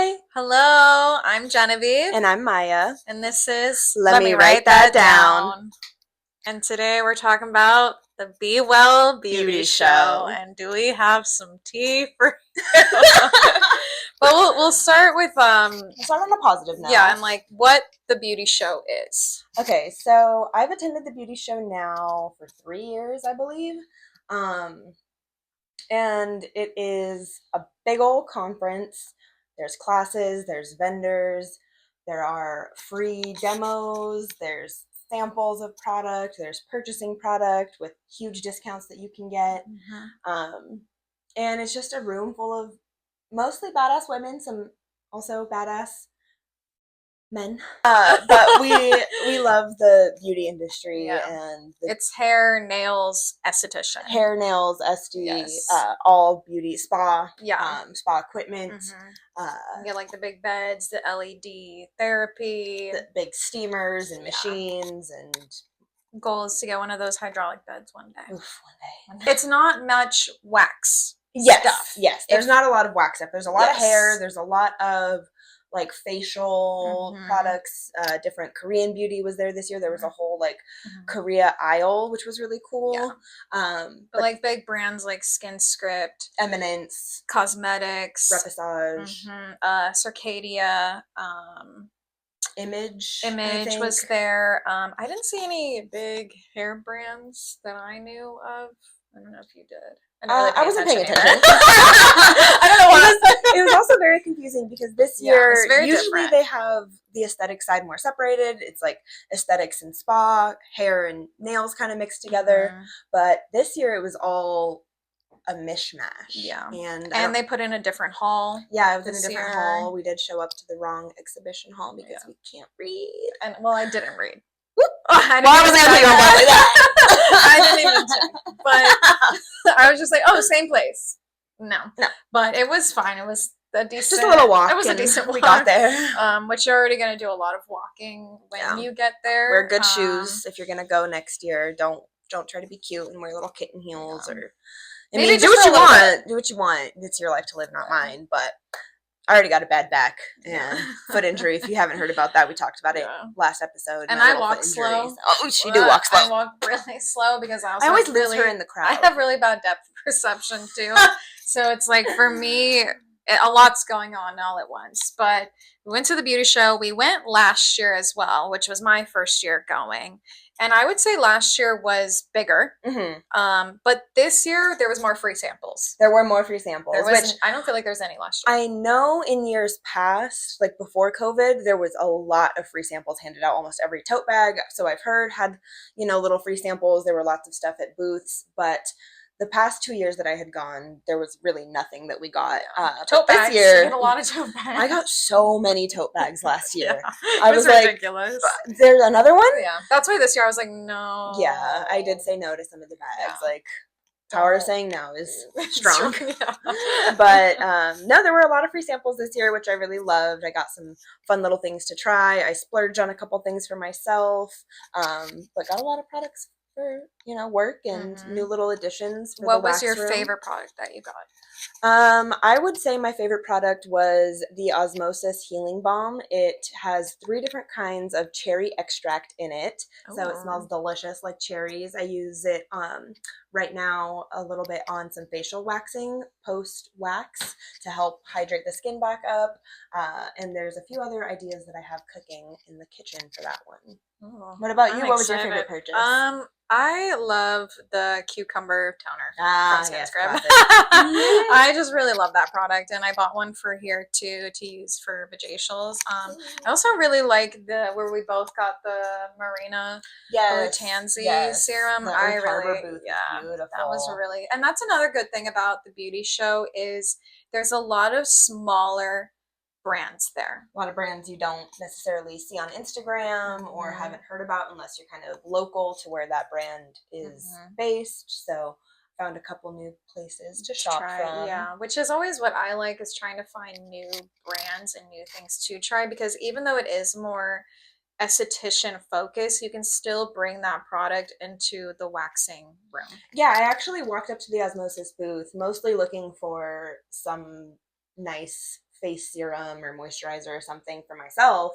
Hi. Hello, I'm Genevieve, And I'm Maya. and this is Let me write that down. And today we're talking about the Be Well Beauty Beauty Show. show. And do we have some tea for you? But we'll start with Let's start on a positive note. and like what the beauty show is. Okay, so I've attended the beauty show now for 3 years, I believe. And it is a big old conference. There's classes, there's vendors, there are free demos, there's samples of product, there's purchasing product with huge discounts that you can get. And it's just a room full of mostly badass women, some also badass men. But we love the beauty industry and it's hair, nails, esthetician. Hair, nails, SD, Yes. all beauty, spa, Yeah. spa equipment. You get like the big beds, the LED therapy, the big steamers and machines, and goal is to get one of those hydraulic beds one day. Oof, one day. It's not much wax stuff. Yes. There's not a lot of wax stuff. There's a lot of hair. There's a lot of like facial products. Different Korean beauty was there this year. There was a whole like Korea aisle, which was really cool. But like big brands like SkinScript, Eminence, Cosmetics, Reposage, Circadia, Image was there. I didn't see any big hair brands that I knew of. I don't know if you did. I wasn't paying attention. I don't know why. It was also very confusing because this year, usually they have the aesthetic side more separated. It's like aesthetics and spa, hair and nails kind of mixed together. But this year it was all a mishmash. Yeah. And they put in a different hall. Yeah, it was in a different hall. We did show up to the wrong exhibition hall because we can't read. And I didn't read. I didn't even check. But I was just like, oh, same place. No. But it was fine. It was a decent. Just a little walk. It was a decent walk. We got there. Which you're already going to do a lot of walking when you get there. Wear good shoes if you're going to go next year. Don't try to be cute and wear little kitten heels or. I mean, do what you want. Do what you want. It's your life to live, not mine. But I already got a bad back and foot injury. If you haven't heard about that, we talked about it last episode. And I walk slow. Oh, she do walk slow. I walk really slow because I always lose her in the crowd. I have really bad depth perception too. So it's like for me, a lot's going on all at once. But we went to the beauty show. We went last year as well, which was my first year going. And I would say last year was bigger. But this year there was more free samples. There were more free samples. Which I don't feel like there's any last year. I know in years past, like before COVID, there was a lot of free samples handed out. Almost every tote bag, so I've heard, had, little free samples. There were lots of stuff at booths, but the past 2 years that I had gone, there was really nothing that we got. Tote bags. This year, you got a lot of tote bags. I got so many tote bags last year. I was ridiculous. Like, there's another one? Yeah. That's why this year I was like, no. Yeah, I did say no to some of the bags. Like, power of saying no is strong. But no, there were a lot of free samples this year, which I really loved. I got some fun little things to try. I splurged on a couple things for myself, but got a lot of products for work and new little additions. For what was your favorite product that you got? I would say my favorite product was the Osmosis Healing Balm. It has 3 different kinds of cherry extract in it, so it smells delicious like cherries. I use it right now a little bit on some facial waxing post wax to help hydrate the skin back up, and there's a few other ideas that I have cooking in the kitchen for that one. What about you? What was your favorite purchase? I love the cucumber toner from SkinScript. Yes, I just really love that product, and I bought one for here too to use for vajacials. I also really like where we both got the Marina Blue Tansy serum. I really, beautiful. That was really, and that's another good thing about the beauty show is there's a lot of smaller brands there. A lot of brands you don't necessarily see on Instagram or haven't heard about unless you're kind of local to where that brand is based. So found a couple new places to shop from. Yeah, which is always what I like, is trying to find new brands and new things to try, because even though it is more esthetician focused, you can still bring that product into the waxing room. Yeah, I actually walked up to the Osmosis booth mostly looking for some nice face serum or moisturizer or something for myself.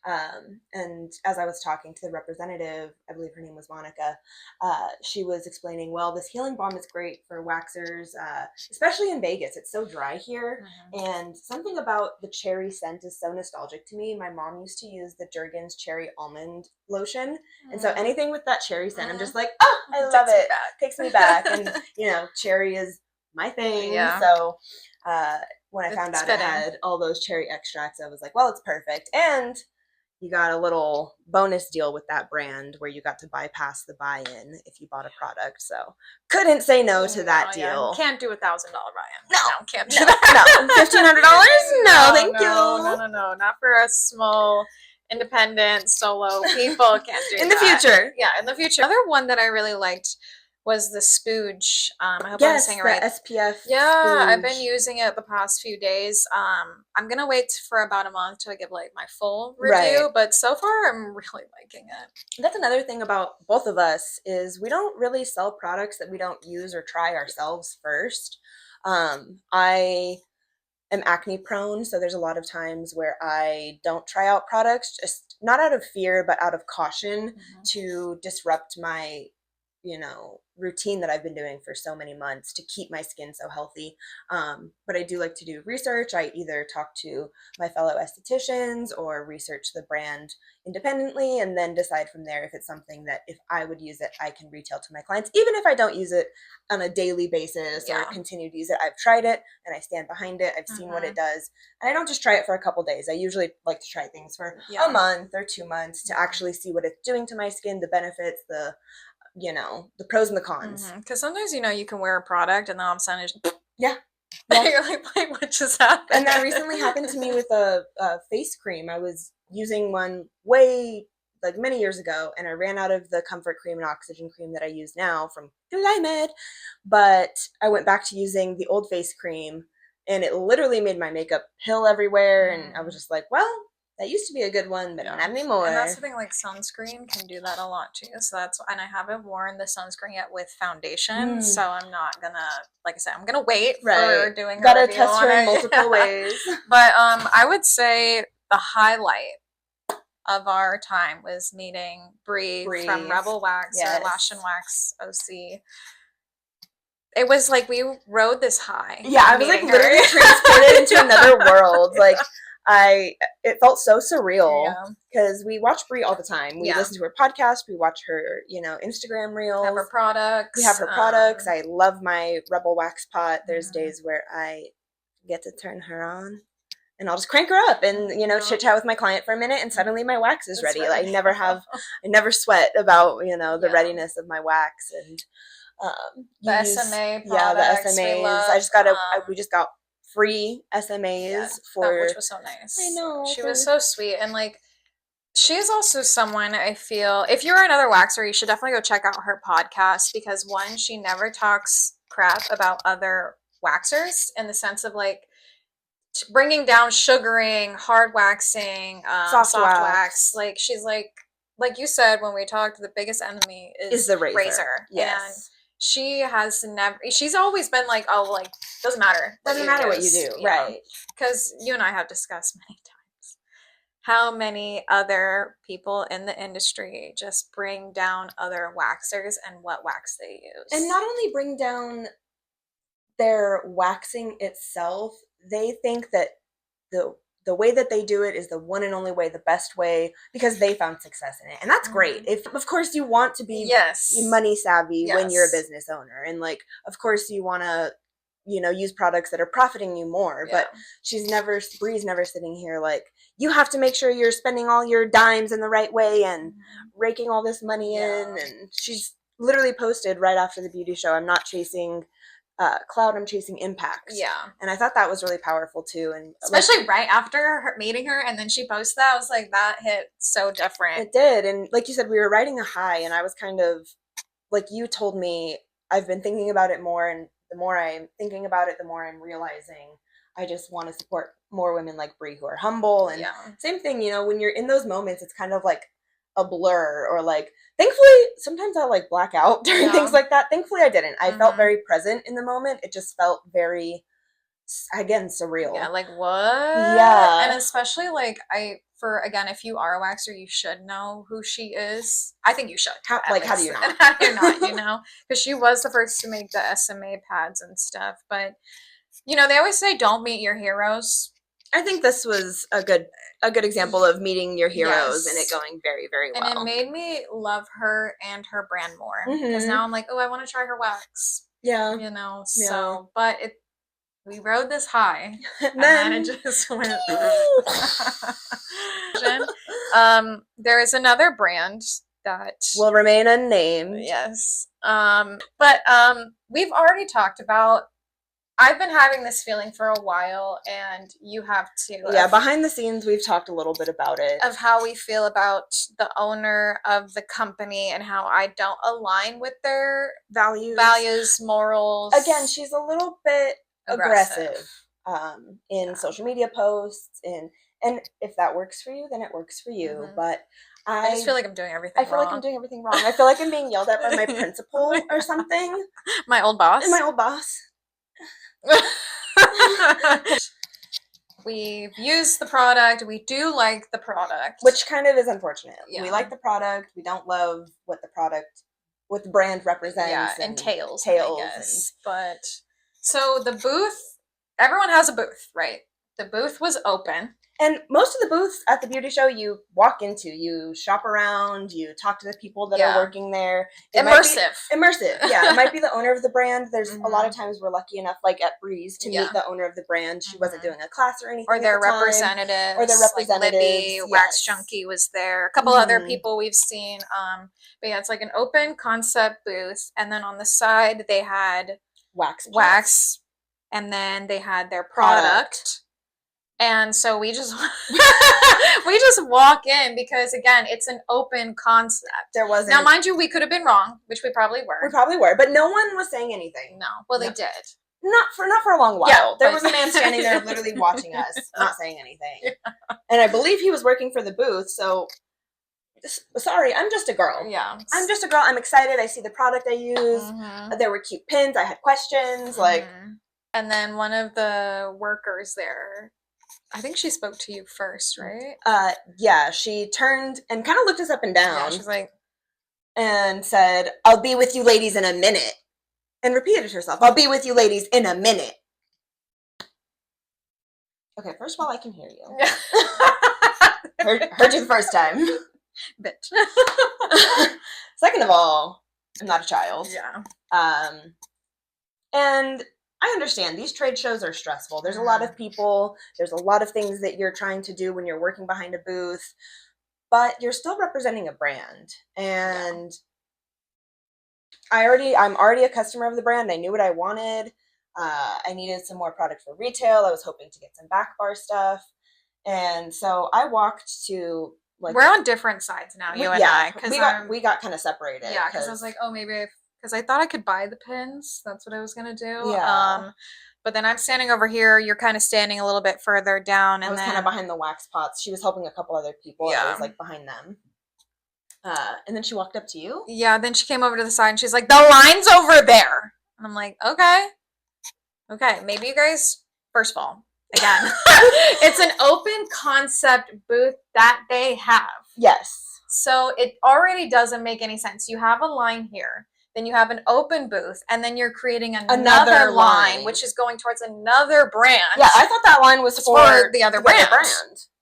And as I was talking to the representative, I believe her name was Monica, she was explaining, well, this healing balm is great for waxers, especially in Vegas. It's so dry here. And something about the cherry scent is so nostalgic to me. My mom used to use the Jergens cherry almond lotion. And so anything with that cherry scent, I'm just like, oh, I love it. Takes me back. And, you know, cherry is my thing. Yeah. So when I found out it had all those cherry extracts, I was like, well, it's perfect. And you got a little bonus deal with that brand where you got to bypass the buy-in if you bought a product. So couldn't say no to that deal. Can't do $1,000 buy-in. No, can't do that. No, $1,500? No, thank you. No, not for us small, independent, solo people. Can't do in the future. Yeah, in the future. Another one that I really liked was the Spooge. I hope I'm saying it right. SPF. Yeah, Spooge. I've been using it the past few days. I'm gonna wait for about a month to give like my full review, but so far I'm really liking it. That's another thing about both of us is we don't really sell products that we don't use or try ourselves first. I am acne prone, so there's a lot of times where I don't try out products, just not out of fear, but out of caution to disrupt my, you know, routine that I've been doing for so many months to keep my skin so healthy. But I do like to do research. I either talk to my fellow estheticians or research the brand independently and then decide from there if it's something that if I would use it, I can retail to my clients, even if I don't use it on a daily basis or continue to use it. I've tried it and I stand behind it. I've seen what it does. And I don't just try it for a couple days. I usually like to try things for a month or 2 months to actually see what it's doing to my skin, the benefits, the, you know, the pros and the cons. Because sometimes, you know, you can wear a product and then all of a sudden it's yeah. You're like, wait, what just happened? And that recently happened to me with a face cream. I was using one way, like many years ago, and I ran out of the comfort cream and oxygen cream that I use now from Glymed. But I went back to using the old face cream, and it literally made my makeup pill everywhere. And I was just like, well, that used to be a good one, but not anymore. And that's the thing, like sunscreen can do that a lot too. So that's, and I haven't worn the sunscreen yet with foundation, so I'm not gonna, like I said, I'm gonna wait for doing her Gotta review test on her in it. multiple ways. But I would say the highlight of our time was meeting Bree from Rebel Wax or Lash and Wax OC. It was like we rode this high. Yeah, I was like literally transported into another world. Like it felt so surreal because we watch Bree all the time. We listen to her podcast. We watch her, you know, Instagram reels. Have her products. We have her products. I love my Rebel Wax pot. There's days where I get to turn her on and I'll just crank her up and, you know, chit chat with my client for a minute and suddenly my wax is ready. Like, I never sweat about, you know, the readiness of my wax and the SMA products. The SMAs. We just got free SMAs which was so nice. I know. She was so sweet. And like, she's also someone I feel, if you're another waxer, you should definitely go check out her podcast because one, she never talks crap about other waxers in the sense of like bringing down sugaring, hard waxing, soft wax. Like she's like you said when we talked, the biggest enemy is the razor. Yes. And she's always been like, oh, like, doesn't matter what you do. Right. Because you and I have discussed many times how many other people in the industry just bring down other waxers and what wax they use. And not only bring down their waxing itself, they think that the way that they do it is the one and only way, the best way, because they found success in it. And that's great. If, of course, you want to be money savvy when you're a business owner. And, like, of course, you want to, you know, use products that are profiting you more. But Bree's never sitting here like, you have to make sure you're spending all your dimes in the right way and raking all this money in. And she's literally posted right after the beauty show, I'm not chasing cloud, I'm chasing impact. And I thought that was really powerful too, and especially right after meeting her and then she posted that, I was like, that hit so different. It did. And like you said, we were riding a high, and I was kind of like, you told me, I've been thinking about it more, and the more I'm thinking about it, the more I'm realizing I just want to support more women like Bree who are humble. And same thing, you know, when you're in those moments, it's kind of like a blur, or like, thankfully sometimes I like black out during things like that. Thankfully I didn't. I felt very present in the moment. It just felt very again, surreal. Yeah, like what? Yeah. And especially like again, if you are a waxer, you should know who she is. I think you should. How do you not? And how do you not, you know? Because she was the first to make the SMA pads and stuff. But you know, they always say don't meet your heroes. I think this was a good example of meeting your heroes and it Yes. going very, very well. And it made me love her and her brand more. Because now I'm like, oh, I want to try her wax. Yeah. You know, Yeah. so but we rode this high, and then it just went. There is another brand that will remain unnamed. Yes. But we've already talked about. I've been having this feeling for a while, and you have too. Yeah, behind the scenes, we've talked a little bit about it. Of how we feel about the owner of the company and how I don't align with their values, morals. Again, she's a little bit aggressive in social media posts, and if that works for you, then it works for you. But I just feel like I'm doing everything wrong. like I'm doing everything wrong. I feel like I'm being yelled at by my principal or something. My old boss. My old boss. We've used the product. We do like the product, which kind of is unfortunate. Yeah. We like the product. We don't love what the brand represents. Yeah, entails. I guess. But so the booth, everyone has a booth, right? The booth was open. And most of the booths at the beauty show you walk into, you shop around, you talk to the people that are working there. Immersive. Yeah. It might be the owner of the brand. There's a lot of times we're lucky enough, like at Breeze, to meet the owner of the brand. She wasn't doing a class or anything. Or their representatives. Like Libby, Wax Junkie was there. A couple other people we've seen. But yeah, it's like an open concept booth. And then on the side, they had wax. And then they had their product. And so we just walk in because again, it's an open concept. There wasn't. Now, mind you, we could have been wrong, which we probably were. But no one was saying anything. No. Well, they did. Not for a long while. Yeah, there was a man standing there literally watching us, not saying anything. Yeah. And I believe he was working for the booth, so sorry, I'm just a girl. Yeah. I'm just a girl. I'm excited. I see the product I use. There were cute pins. I had questions. And then one of the workers there, I think she spoke to you first, right? Yeah, she turned and kind of looked us up and down. Yeah, she's like, and said, "I'll be with you ladies in a minute." And repeated herself, "I'll be with you ladies in a minute." Okay, first of all, I can hear you. heard you the first time. Bitch. Second of all, I'm not a child. Yeah. And I understand these trade shows are stressful. There's a lot of people. There's a lot of things that you're trying to do when you're working behind a booth, but you're still representing a brand. And I'm already a customer of the brand. I knew what I wanted. I needed some more product for retail. I was hoping to get some back bar stuff. And so I walked to we're on different sides now, you and I. Cause we got kind of separated. Yeah, because I was like, oh, maybe because I thought I could buy the pins. That's what I was gonna do. Yeah. But then I'm standing over here. You're kind of standing a little bit further down, and I was kind of behind the wax pots. She was helping a couple other people. Yeah. I was like behind them. And then she walked up to you. Yeah. Then she came over to the side, and she's like, "The line's over there." And I'm like, "Okay, maybe you guys." First of all, again, it's an open concept booth that they have. Yes. So it already doesn't make any sense. You have a line here. Then you have an open booth, and then you're creating another line, which is going towards another brand. Yeah, I thought that line was for the other brand,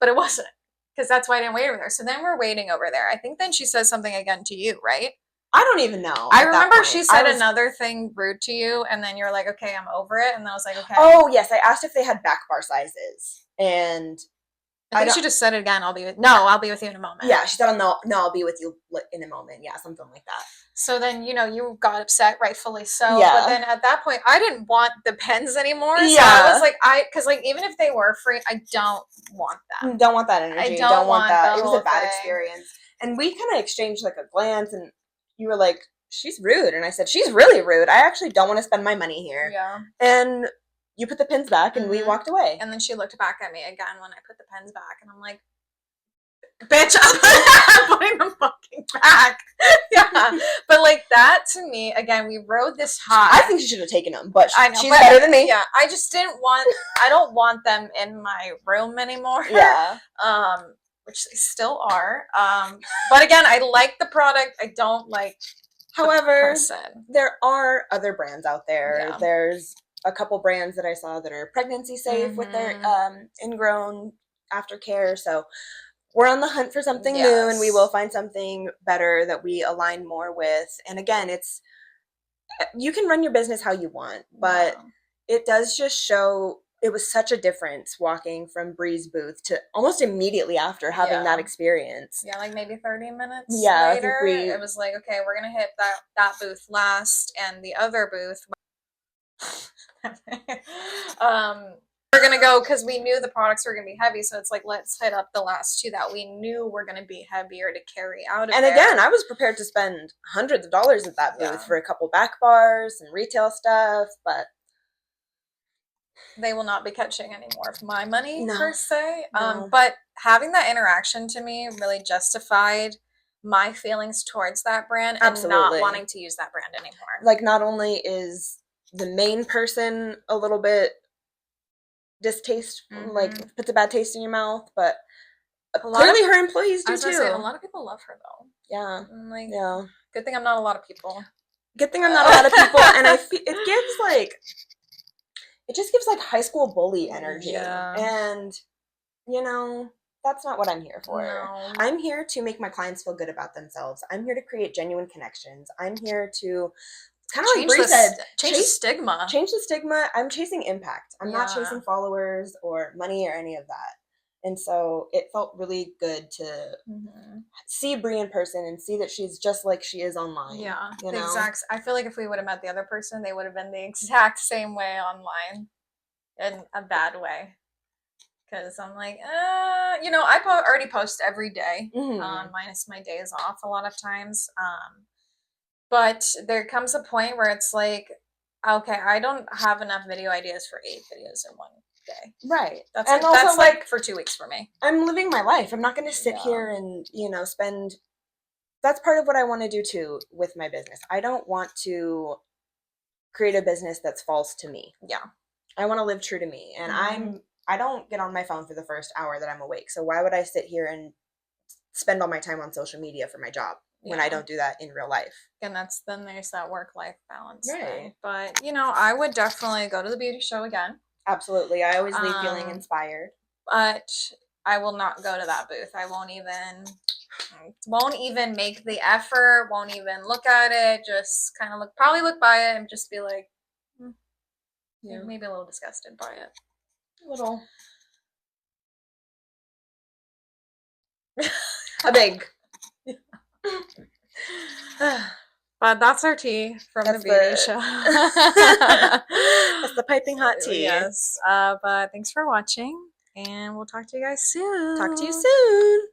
but it wasn't, because that's why I didn't wait over there. So then we're waiting over there. I think then she says something again to you, right? I don't even know. I remember she said another thing rude to you, and then you're like, okay, I'm over it. And then I was like, okay. Oh, yes. I asked if they had back bar sizes, and I think she just said it again. I'll be with you in a moment. Yeah, she said, no, I'll be with you in a moment. Yeah, something like that. So then, you got upset, rightfully so. Yeah. But then at that point, I didn't want the pens anymore. So I was like, because even if they were free, I don't want that. Don't want that energy. I don't want that. It was a bad experience. And we kind of exchanged like a glance, and you were like, she's rude. And I said, she's really rude. I actually don't want to spend my money here. Yeah. And you put the pins back, and we walked away. And then she looked back at me again when I put the pens back, and I'm like, Bitch, I'm putting them fucking back. Yeah. But like that to me, again, we rode this high. I think she should have taken them, but I know, she's but better than me. Yeah, I just didn't want, I don't want them in my room anymore. Yeah. Which they still are. But again, I like the product. I don't like However, person. there are other brands out there. Yeah. There's a couple brands that I saw that are pregnancy safe with their ingrown aftercare. So we're on the hunt for something new, and we will find something better that we align more with. And again, it's, you can run your business how you want, but it does just show it was such a difference walking from Bree's booth to almost immediately after having that experience. Yeah, like maybe 30 minutes Yeah, later, it was like, okay, we're going to hit that booth last, and the other booth, we're going to go, because we knew the products were going to be heavy, so it's like, let's hit up the last two that we knew were going to be heavier to carry out of And there. again, I was prepared to spend hundreds of dollars at that booth for a couple back bars and retail stuff, but they will not be catching any more of my money, per se. No. But having that interaction to me really justified my feelings towards that brand and not wanting to use that brand anymore. Like, not only is the main person a little bit distasteful, like puts a bad taste in your mouth, but clearly her employees do too. Say, a lot of people love her though. Yeah. Like, yeah. Good thing I'm not a lot of people. Good thing I'm not a lot of people, and I feel it gives like, it just gives like high school bully energy. Yeah. And, you know, that's not what I'm here for. No. I'm here to make my clients feel good about themselves. I'm here to create genuine connections. I'm here to, kind of like Bree said, change the stigma. Change the stigma. I'm chasing impact. I'm not chasing followers or money or any of that. And so it felt really good to see Bree in person and see that she's just like she is online. Yeah, you know? I feel like if we would have met the other person, they would have been the exact same way online, in a bad way. Because I'm like, you know, I already post every day, minus my days off a lot of times. But there comes a point where it's like, okay, I don't have enough video ideas for 8 videos in one day. Right. That's like for 2 weeks for me. I'm living my life. I'm not going to sit here and, you know, spend. That's part of what I want to do too with my business. I don't want to create a business that's false to me. Yeah. I want to live true to me. And I don't get on my phone for the first hour that I'm awake. So why would I sit here and spend all my time on social media for my job when I don't do that in real life? And then there's that work-life balance. Right. Thing. But, you know, I would definitely go to the beauty show again. Absolutely. I always leave feeling inspired. But I will not go to that booth. I won't even make the effort, won't even look at it, just kind of probably look by it and just be like, maybe a little disgusted by it. A little. A big. But that's our tea from the beauty show. That's the piping hot tea. Yes. But thanks for watching, and we'll talk to you guys soon. Talk to you soon.